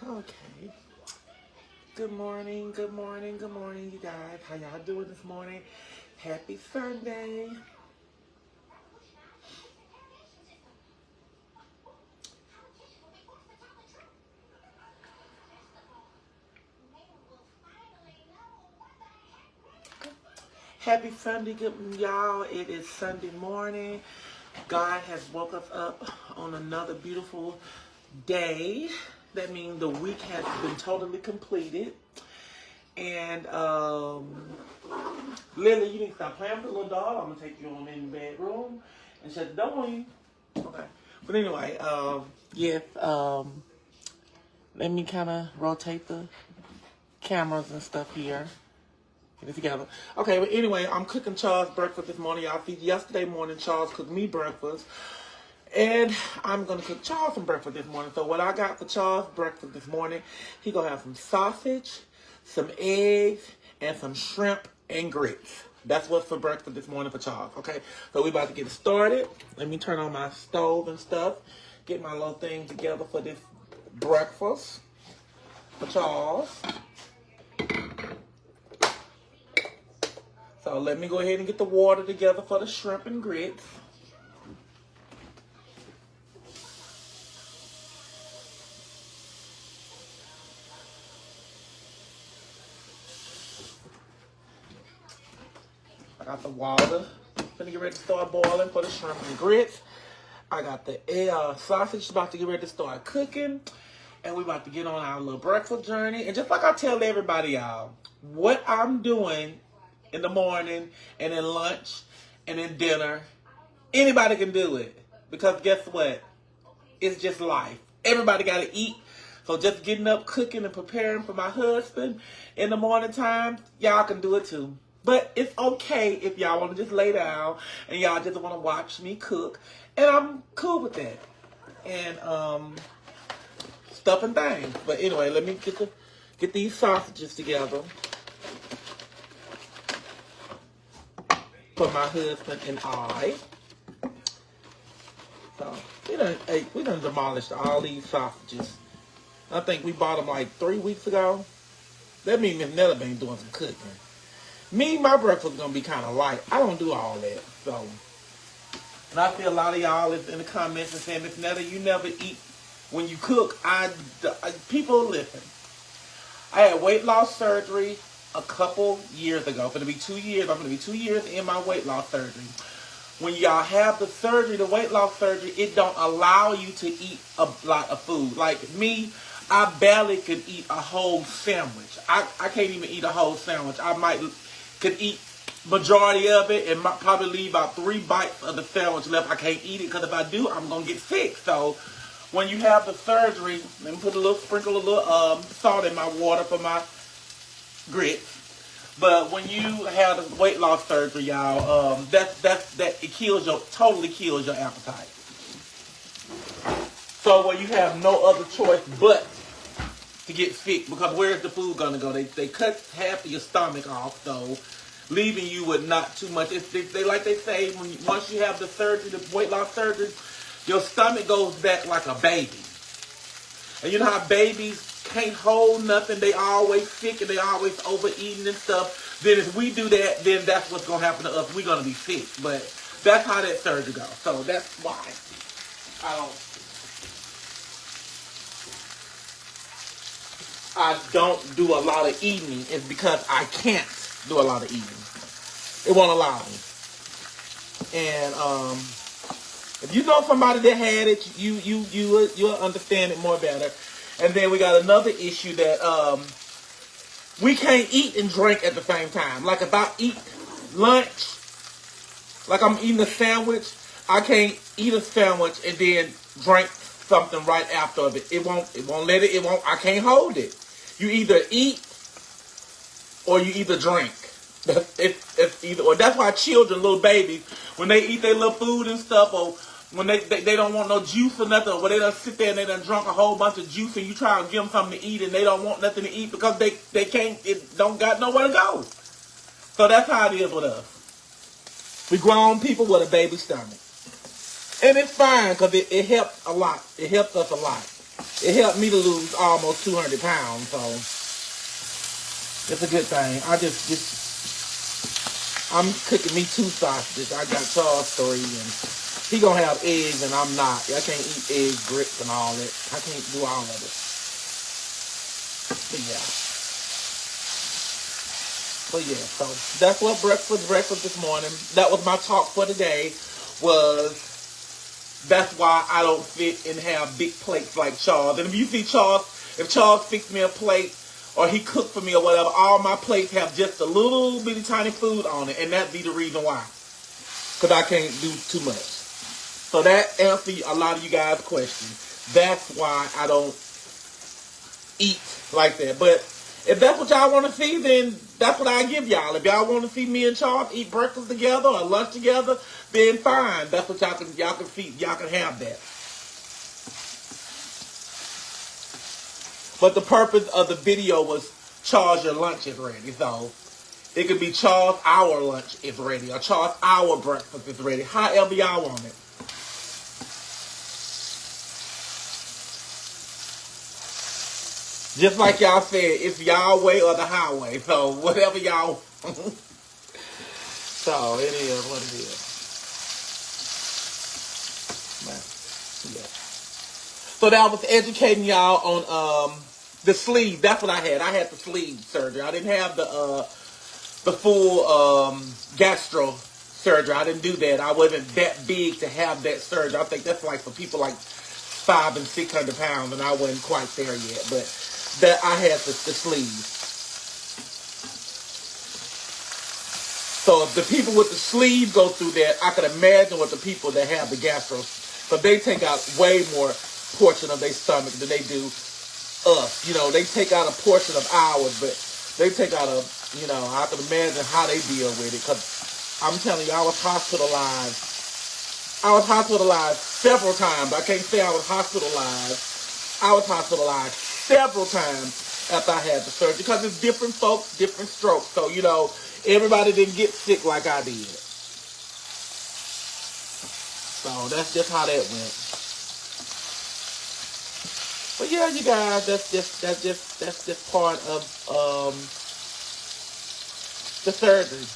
Okay. Good morning, good morning, good morning, you guys. How y'all doing this morning? Happy Sunday. Happy Sunday, good y'all. It is Sunday morning. God has woke us up on another beautiful day. That means the week has been totally completed. And Lily, you need to stop playing with the little doll. I'm gonna take you on in the bedroom and shut the door on you. Okay. But anyway, yes, let me kind of rotate the cameras and stuff here. Get it together. Okay, but anyway, I'm cooking Charles breakfast this morning. Y'all see, yesterday morning, Charles cooked me breakfast. And I'm going to cook Charles some breakfast this morning. So what I got for Charles breakfast this morning, he going to have some sausage, some eggs, and some shrimp and grits. That's what's for breakfast this morning for Charles, okay? So we about to get started. Let me turn on my stove and stuff. Get my little thing together for this breakfast for Charles. So let me go ahead and get the water together for the shrimp and grits. I got the water. Gonna get ready to start boiling for the shrimp and grits. I got the sausage about to get ready to start cooking. And we about to get on our little breakfast journey. And just like I tell everybody, y'all, what I'm doing in the morning and in lunch and in dinner, anybody can do it. Because guess what? It's just life. Everybody got to eat. So just getting up, cooking, and preparing for my husband in the morning time, y'all can do it too. But it's okay if y'all want to just lay down and y'all just want to watch me cook. And I'm cool with that. And stuff and things. But anyway, let me get these sausages together for my husband and I. So we done demolished all these sausages. I think we bought them like 3 weeks ago. That means Mrs Netta been doing some cooking. Me, my breakfast is going to be kind of light. I don't do all that. So, and I see a lot of y'all is in the comments and saying, Mrs Netta, you never eat when you cook. People listen. I had weight loss surgery a couple years ago. It's going to be 2 years. I'm going to be 2 years in my weight loss surgery. When y'all have the surgery, the weight loss surgery, it don't allow you to eat a lot of food. Like me, I barely could eat a whole sandwich. I can't even eat a whole sandwich. I could eat majority of it and probably leave about 3 bites of the sandwich left. I can't eat it because if I do, I'm going to get sick. So when you have the surgery, let me sprinkle a little salt in my water for my grits. But when you have the weight loss surgery, y'all, it totally kills your appetite. So when you have no other choice but to get sick, because where's the food gonna go? They cut half of your stomach off, so leaving you with not too much. They like they say, once you have the surgery, the weight loss surgery, your stomach goes back like a baby. And you know how babies can't hold nothing, they always sick and they always overeating and stuff. Then if we do that, then that's what's gonna happen to us. We're gonna be sick. But that's how that surgery goes. So that's why I don't do a lot of eating. It's because I can't do a lot of eating. It won't allow me. And if you know somebody that had it, you'll understand it more better. And then we got another issue that we can't eat and drink at the same time. Like if I eat lunch, like I'm eating a sandwich, I can't eat a sandwich and then drink something right after of it. I can't hold it. You either eat or you either drink. It's either or. That's why children, little babies, when they eat their little food and stuff, or when they don't want no juice or nothing, or they done sit there and they done drunk a whole bunch of juice, and you try and give them something to eat and they don't want nothing to eat because they can't, it don't got nowhere to go. So that's how it is with us. We grown people with a baby stomach. And it's fine because it helps a lot. It helps us a lot. It helped me to lose almost 200 pounds, so it's a good thing. I'm cooking me 2 sausages. I got Charles 3, and he gonna have eggs, and I'm not. I can't eat eggs, grits, and all that. I can't do all of it. But yeah. But yeah, so that's what breakfast this morning. That was my talk for today. That's why I don't fit and have big plates like Charles. And if you see Charles, if Charles fixed me a plate or he cooked for me or whatever, all my plates have just a little bitty tiny food on it, and that'd be the reason why. Because I can't do too much. So that answers a lot of you guys' questions. That's why I don't eat like that. But if that's what y'all want to see, then that's what I give y'all. If y'all want to see me and Charles eat breakfast together or lunch together, then fine. That's what y'all can feed. Y'all can have that. But the purpose of the video was Charles, your lunch is ready. So it could be Charles, our lunch is ready, or Charles, our breakfast is ready. However y'all want it. Just like y'all said, it's y'all way or the highway. So whatever y'all So it is what it is. Yeah. So that I was educating y'all on the sleeve. That's what I had. I had the sleeve surgery. I didn't have the full gastro surgery. I didn't do that. I wasn't that big to have that surgery. I think that's like for people like 500 and 600 pounds, and I wasn't quite there yet. But that I had the sleeve. So if the people with the sleeve go through that, I can imagine what the people that have the gastro, but they take out way more portion of their stomach than they do us. You know, they take out a portion of ours, but they take out I can imagine how they deal with it. Because I'm telling you, I was hospitalized. I was hospitalized several times. I can't say I was hospitalized. I was hospitalized several times after I had the surgery. Because it's different folks, different strokes. So, everybody didn't get sick like I did. So that's just how that went. But yeah, you guys, that's just part of the surgery.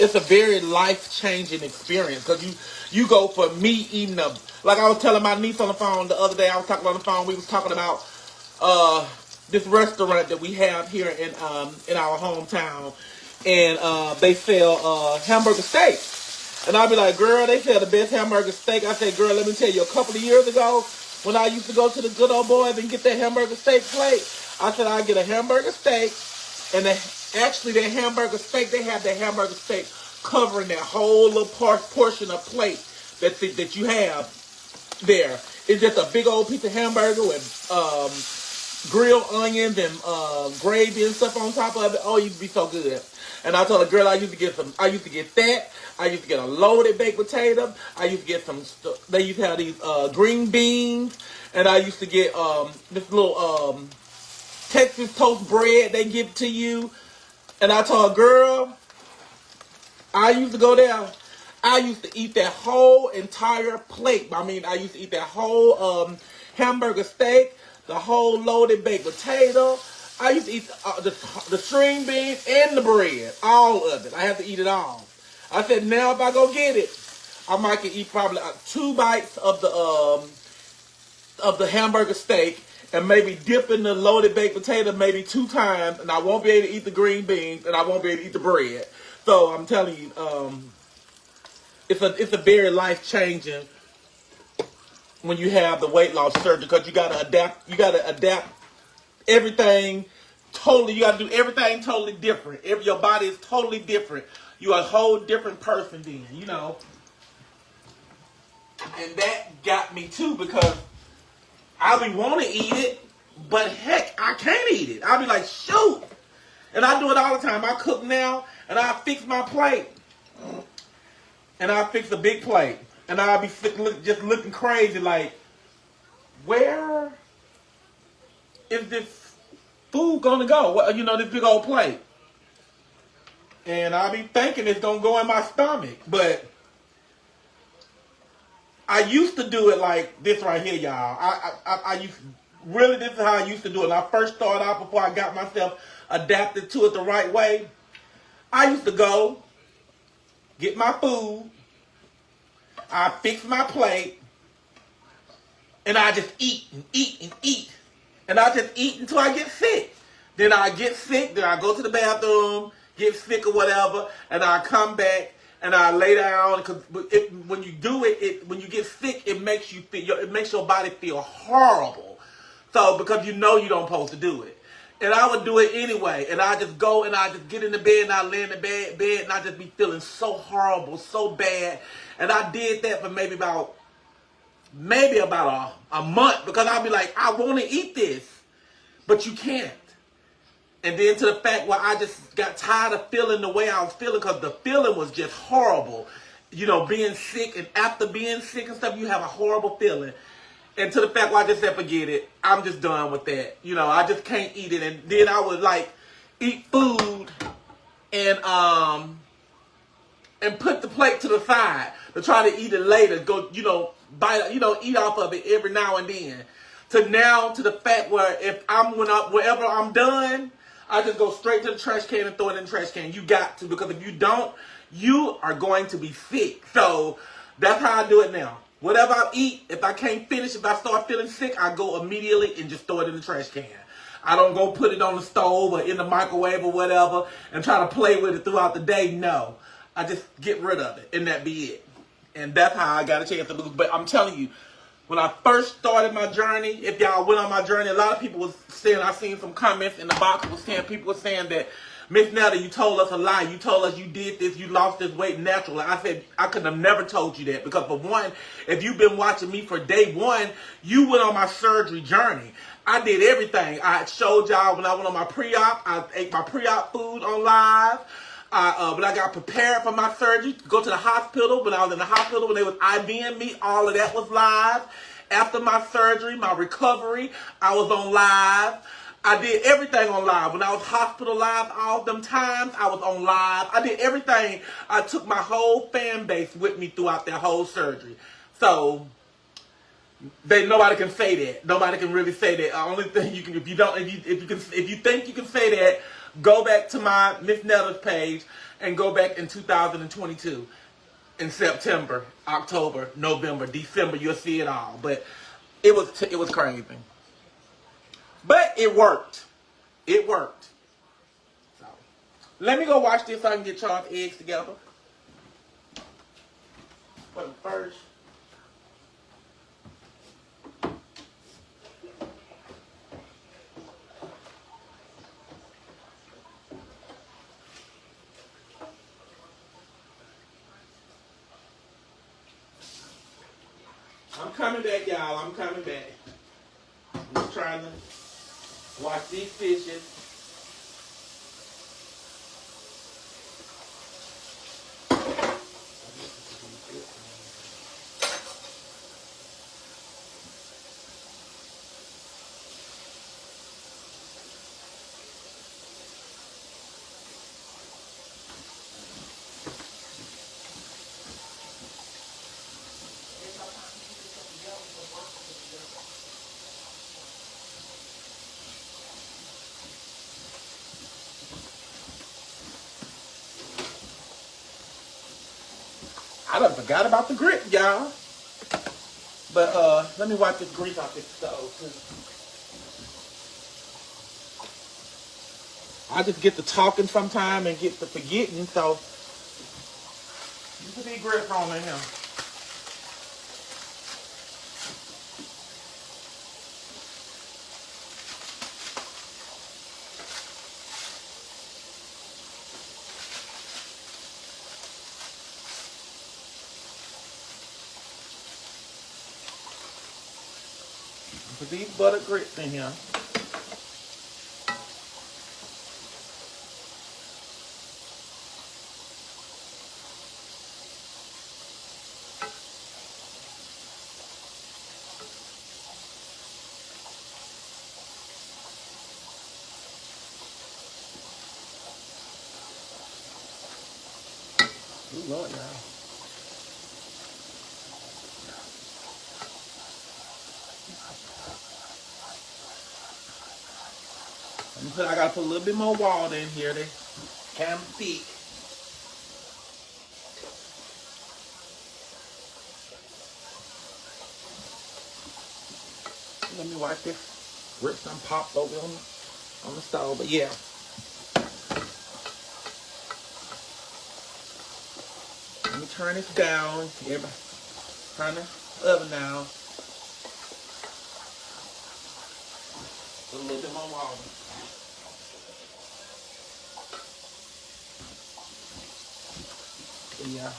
It's a very life-changing experience because you go for me eating like I was telling my niece on the phone the other day. I was talking on the phone. We was talking about this restaurant that we have here in our hometown, and they sell hamburger steak. And I'll be like, girl, they sell the best hamburger steak. I said, girl, let me tell you, a couple of years ago, when I used to go to the Good Old Boys and get that hamburger steak plate, I said I'd get a hamburger steak, and actually that hamburger steak, they have that hamburger steak covering that whole little portion of plate that you have there. It's just a big old piece of hamburger with grilled onions and gravy and stuff on top of it. Oh, it used to be so good. And I told a girl I used to get that. I used to get a loaded baked potato. I used to get they used to have these green beans. And I used to get this little Texas toast bread they give to you. And I told a girl, I used to go there. I used to eat that whole entire plate. I mean, I used to eat that whole hamburger steak, the whole loaded baked potato. I used to eat the string beans and the bread, all of it. I have to eat it all. I said, now if I go get it, I might can eat probably 2 bites of the hamburger steak and maybe dip in the loaded baked potato maybe 2 times, and I won't be able to eat the green beans and I won't be able to eat the bread. So I'm telling you, it's a very life-changing when you have the weight loss surgery because you gotta adapt. You gotta adapt everything totally. You gotta do everything totally different. Your body is totally different. You're a whole different person then, And that got me too because I be want to eat it, but heck, I can't eat it. I'll be like, shoot. And I do it all the time. I cook now, and I fix my plate. And I fix a big plate. And I'll be just looking crazy like, where is this food going to go? This big old plate. And I'll be thinking it's going to go in my stomach. But I used to do it like this right here, y'all. I used really, this is how I used to do it. When I first started out, before I got myself adapted to it the right way, I used to go get my food, I fix my plate, and I just eat and eat and eat. And I just eat until I get sick. Then I get sick, then I go to the bathroom, get sick or whatever, and I come back and I lay down. Because when you do it, when you get sick, it makes your body feel horrible. So because you know you don't supposed to do it. And I would do it anyway. And I just go and I just get in the bed and I lay in the bed and I just be feeling so horrible, so bad. And I did that for maybe about a month, because I'll be like, I want to eat this, but you can't. And then to the fact where I just got tired of feeling the way I was feeling, because the feeling was just horrible. You know, being sick, and after being sick and stuff, you have a horrible feeling. And to the fact where I just said, forget it. I'm just done with that. You know, I just can't eat it. And then I would like eat food and put the plate to the side to try to eat it later. Go, bite, eat off of it every now and then. To the fact where wherever I'm done, I just go straight to the trash can and throw it in the trash can. You got to, because if you don't, you are going to be sick. So that's how I do it now. Whatever I eat, if I can't finish, if I start feeling sick, I go immediately and just throw it in the trash can. I don't go put it on the stove or in the microwave or whatever and try to play with it throughout the day. No. I just get rid of it and that be it. And that's how I got a chance to lose. But I'm telling you, when I first started my journey, if y'all went on my journey, a lot of people was saying, I seen some comments in the box was saying, people were saying that, Miss Netta, you told us a lie. You told us you did this, you lost this weight naturally. I said, I could have never told you that, because for one, if you've been watching me for day one, you went on my surgery journey. I did everything. I showed y'all when I went on my pre-op. I ate my pre-op food on live. When I got prepared for my surgery, to go to the hospital, when I was in the hospital, when they was IVing me, all of that was live. After my surgery, my recovery, I was on live. I did everything on live. When I was hospitalized all them times, I was on live. I did everything. I took my whole fan base with me throughout that whole surgery. So nobody can say that. Nobody can really say that. The only thing you can, if you think you can say that, go back to my Miss Netta's page and go back in 2022. In September, October, November, December, you'll see it all. But it was crazy. But it worked. It worked. So, let me go watch this so I can get Charles' eggs together. But first, I'm coming back, y'all. I'm coming back. I'm just trying to watch these fishes. I done forgot about the grit, y'all. But let me wipe this grease off this stove. I just get to talking sometime and get to forgetting, so you can be grits on in here. Put these butter grits in here. Ooh, Lord, y'all. I gotta put a little bit more water in here. They kind of thick. Let me wipe this. Grits done popped over on the stove, but yeah. Let me turn this down. Everybody, turn the oven down. Put a little bit more water. Yeah.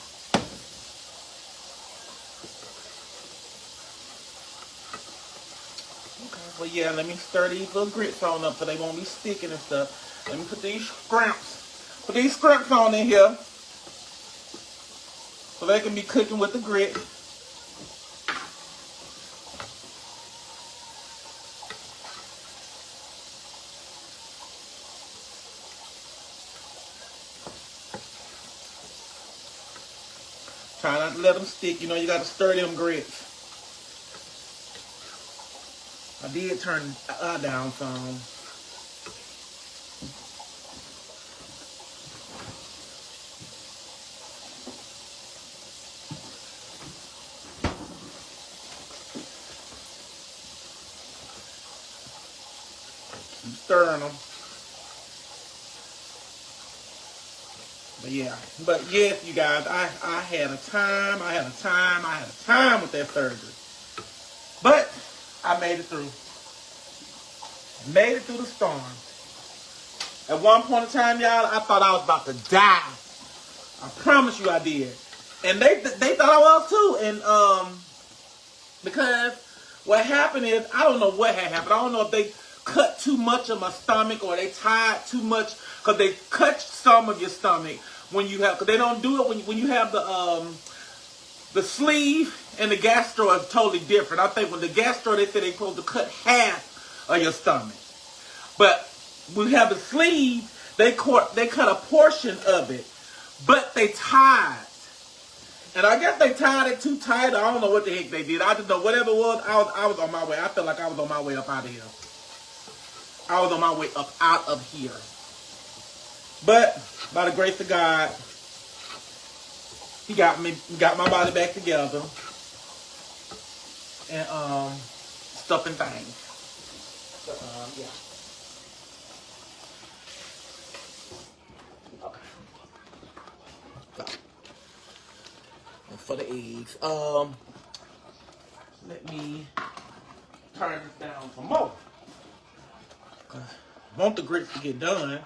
Okay. Well, yeah. Let me stir these little grits on up so they won't be sticking and stuff. Let me put these scrimps. Put these scrimps on in here so they can be cooking with the grits. Try not to let them stick. You know, you got to stir them grits. I did turn down some. Keep stirring them. But yeah, but yes, you guys, I had a time with that surgery. But I made it through. Made it through the storm. At one point in time, y'all, I thought I was about to die. I promise you I did. And they thought I was too. And because what happened is, I don't know what had happened. I don't know if they cut too much of my stomach or they tied too much, because they cut some of your stomach when you have, because they don't do it when you have the sleeve and the gastro is totally different. I think when the gastro, they say they're supposed to cut half of your stomach. But when you have the sleeve, they cut a portion of it. But they tied. And I guess they tied it too tight. I don't know what the heck they did. I just know whatever it was, I was on my way. I felt like I was on my way up out of here. I was on my way up out of here. But by the grace of God, He got my body back together. And stuff and things. So, yeah. Okay. So, and for the eggs, let me turn this down some more. I want the grits to get done,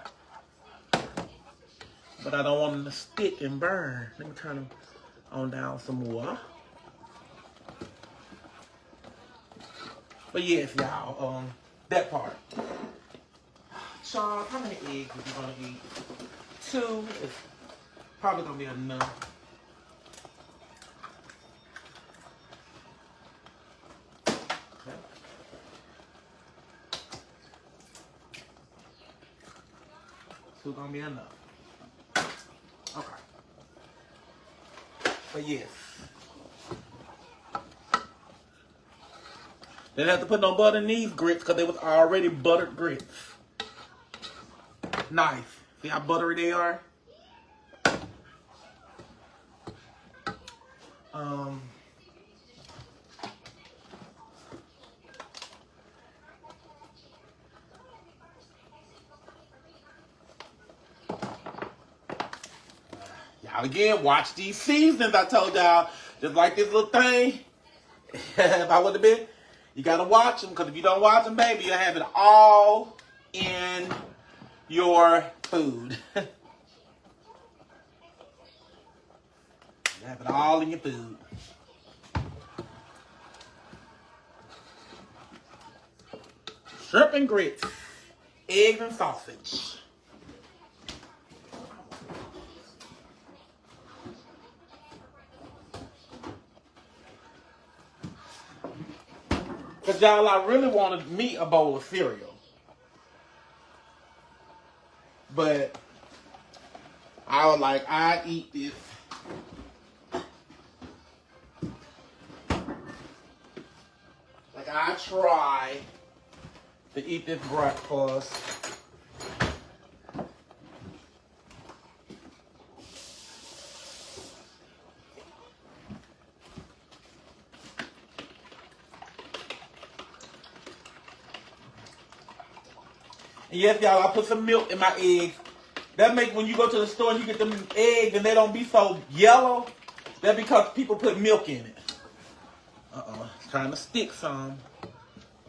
but I don't want them to stick and burn. Let me turn them on down some more. But yes, y'all, that part. Charles, how many eggs are you gonna eat? 2 is probably gonna be enough. Okay. 2 gonna be enough. Okay. But yes. Didn't have to put no butter in these grits because they was already buttered grits. Nice. See how buttery they are? Y'all again, watch these seasons. I told y'all, just like this little thing. If I would have been, you gotta watch them, because if you don't watch them, baby, you'll have it all in your food. You have it all in your food. Shrimp and grits, eggs and sausage. Because y'all, I really wanted me a bowl of cereal. But I was like, I eat this. Like, I try to eat this breakfast And yes, y'all, I put some milk in my eggs. That makes when you go to the store and you get them eggs and they don't be so yellow. That's because people put milk in it. Trying to stick some.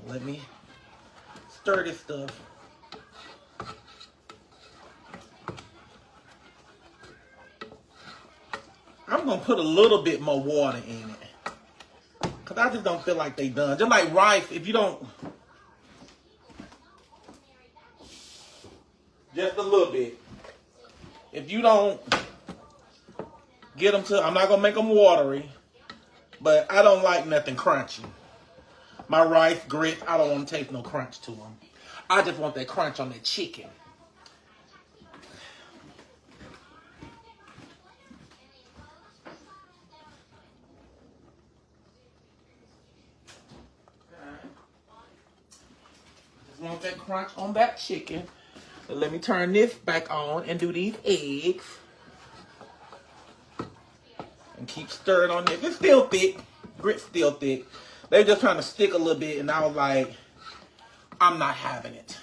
Let me stir this stuff. I'm going to put a little bit more water in it. Because I just don't feel like they done. Just like rice, if you don't... Just a little bit. If you don't get them to... I'm not going to make them watery. But I don't like nothing crunchy. My rice, grits, I don't want to taste no crunch to them. I just want that crunch on that chicken. Just want that crunch on that chicken. So let me turn this back on and do these eggs. And keep stirring on this. It's still thick. Grit's still thick. They just trying to stick a little bit, and I was like, I'm not having it.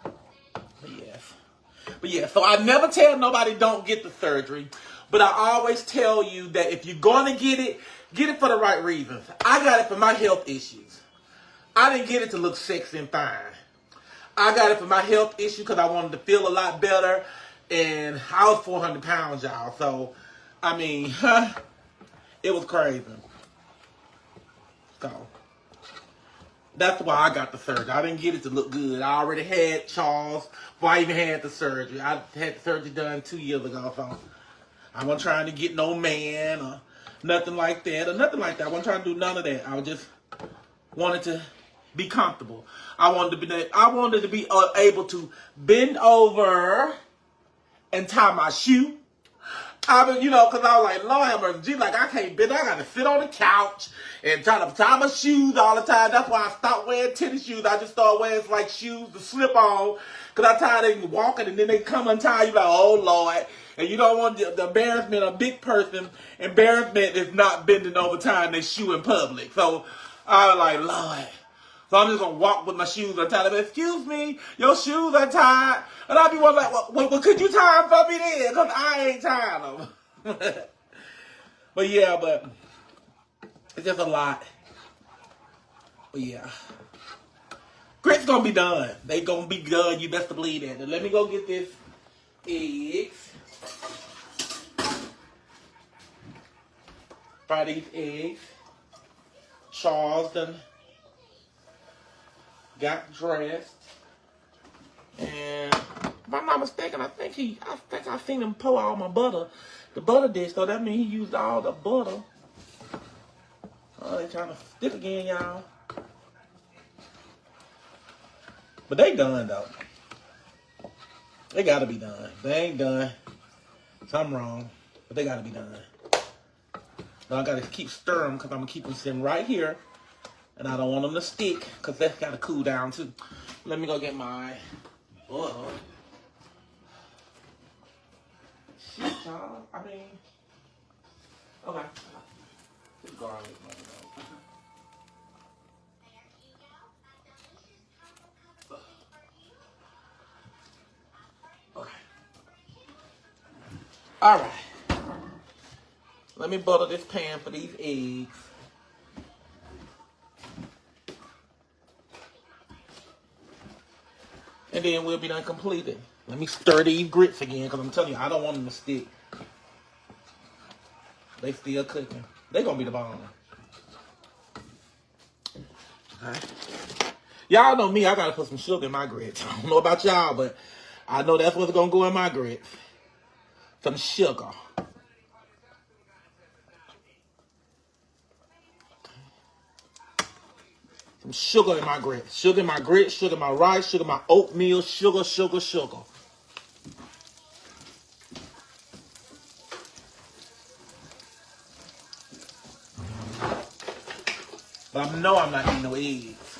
But yeah, so I never tell nobody don't get the surgery. But I always tell you that if you're going to get it for the right reasons. I got it for my health issues. I didn't get it to look sexy and fine. I got it for my health issue because I wanted to feel a lot better. And I was 400 pounds, y'all. So, I mean, it was crazy. So, that's why I got the surgery. I didn't get it to look good. I already had Charles before I even had the surgery. I had the surgery done 2 years ago. So, I wasn't trying to get no man or nothing like that. I wasn't trying to do none of that. I just wanted to be comfortable. I wanted to be able to bend over and tie my shoe. Because I was like, Lord have mercy, like I can't bend. I got to sit on the couch and try to tie my shoes all the time. That's why I stopped wearing tennis shoes. I just started wearing like shoes to slip on. Because I'm tired of walking and then they come untie you like, oh Lord. And you don't want the embarrassment. A big person, embarrassment is not bending over tying their shoe in public. So I was like, Lord. So I'm just going to walk with my shoes untied. Excuse me, your shoes are tied. And I'll be like, well, could you tie them for me then? Because I ain't tying them. But it's just a lot. But yeah. Grit's going to be done. They going to be done. You best to believe that. Let me go get this eggs. Fry these eggs. Charles done got dressed, and if I'm not mistaken, I think I seen him pour all my butter, the butter dish. So that means he used all the butter. Oh, they trying to stick again, y'all. But they done though. They gotta be done. They ain't done. Something wrong, but they gotta be done. Now I gotta keep stirring because I'm gonna keep them sitting right here. And I don't want them to stick, because that's got to cool down, too. Let me go get my butter. Shit, y'all. I mean, okay. This garlic. Okay. All right. Let me butter this pan for these eggs. And then we'll be done completed. Let me stir these grits again, because I'm telling you, I don't want them to stick. They still cooking. They gonna be the bomb. Alright. Y'all know me, I gotta put some sugar in my grits. I don't know about y'all, but I know that's what's gonna go in my grits. Some sugar. Some sugar in my grits. Sugar in my grits, sugar in my rice, sugar in my oatmeal, sugar. But I know I'm not eating no eggs.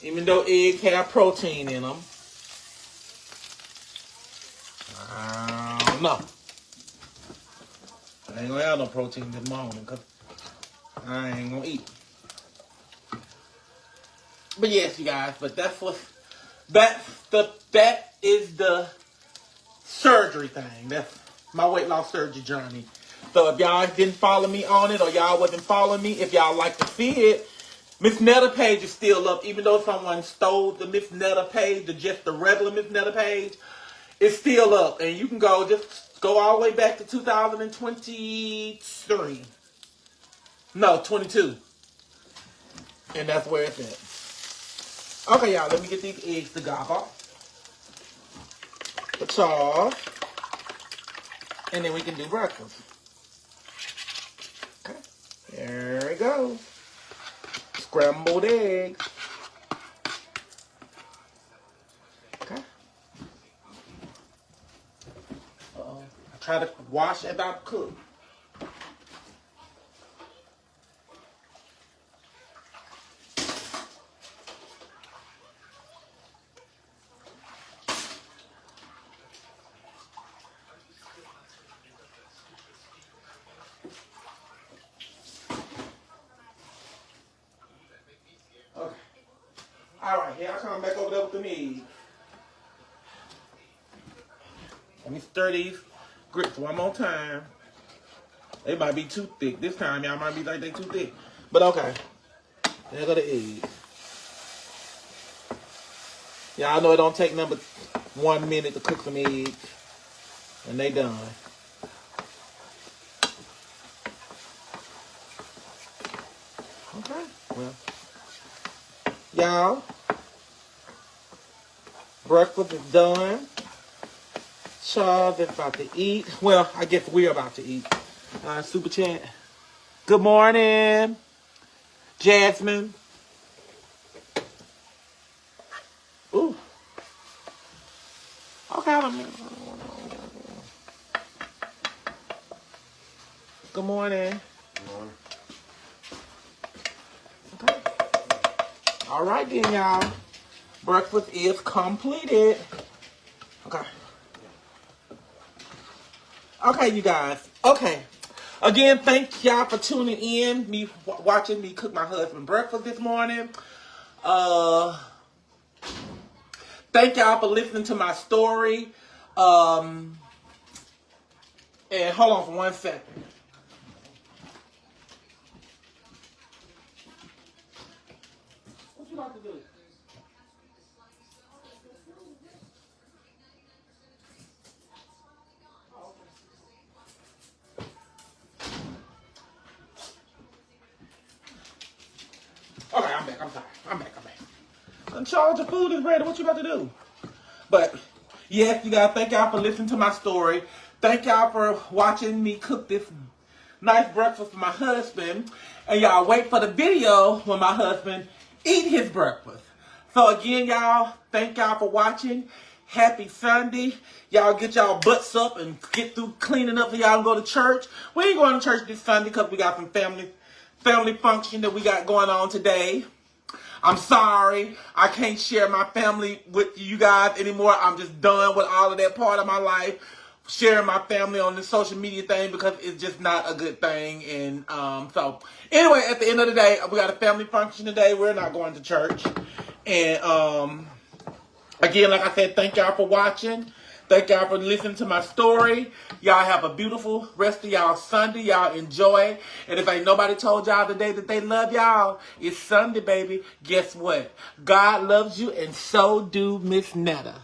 Even though eggs have protein in them. I don't know. I ain't gonna have no protein this morning because I ain't gonna eat. But yes, you guys, but that is the surgery thing. That's my weight loss surgery journey. So if y'all didn't follow me on it or y'all wasn't following me, if y'all like to see it, Miss Netta page is still up. Even though someone stole the Miss Netta page, just the regular Miss Netta page, it's still up. And you can just go all the way back to 2023. No, 22. And that's where it's at. Okay, y'all, let me get these eggs to gobble. The sauce. And then we can do breakfast. Okay. There we go. Scrambled eggs. Okay. Uh-oh. I try to wash as I cook. Alright, here I come back over there with the eggs. Let me stir these grits one more time. They might be too thick. This time, y'all might be like they too thick. But okay. There go the eggs. Y'all know it don't take number 1 minute to cook some eggs. And they done. Okay, well. Y'all, breakfast is done. Charles is about to eat. Well, I guess we're about to eat. Super chat. Good morning, Jasmine. Ooh. Okay, good morning. Good morning. Okay. All right then, y'all. Breakfast is completed. Okay. Okay, you guys. Okay. Again, thank y'all for tuning in, watching me cook my husband breakfast this morning. Thank y'all for listening to my story. And hold on for 1 second. What you about to do? Okay, I'm back. I'm sorry. I'm back. I'm charged. The food is ready. What you about to do? But, yes, you guys, thank y'all for listening to my story. Thank y'all for watching me cook this nice breakfast for my husband. And y'all wait for the video when my husband eat his breakfast. So, again, y'all, thank y'all for watching. Happy Sunday. Y'all get y'all butts up and get through cleaning up so y'all can go to church. We ain't going to church this Sunday because we got some family function that we got going on today. I'm sorry. I can't share my family with you guys anymore. I'm just done with all of that part of my life. Sharing my family on the social media thing because it's just not a good thing. And so anyway, at the end of the day, we got a family function today. We're not going to church. And again, like I said, thank y'all for watching. Thank y'all for listening to my story. Y'all have a beautiful rest of y'all Sunday. Y'all enjoy. And if ain't nobody told y'all today that they love y'all, it's Sunday, baby. Guess what? God loves you and so do Miss Netta.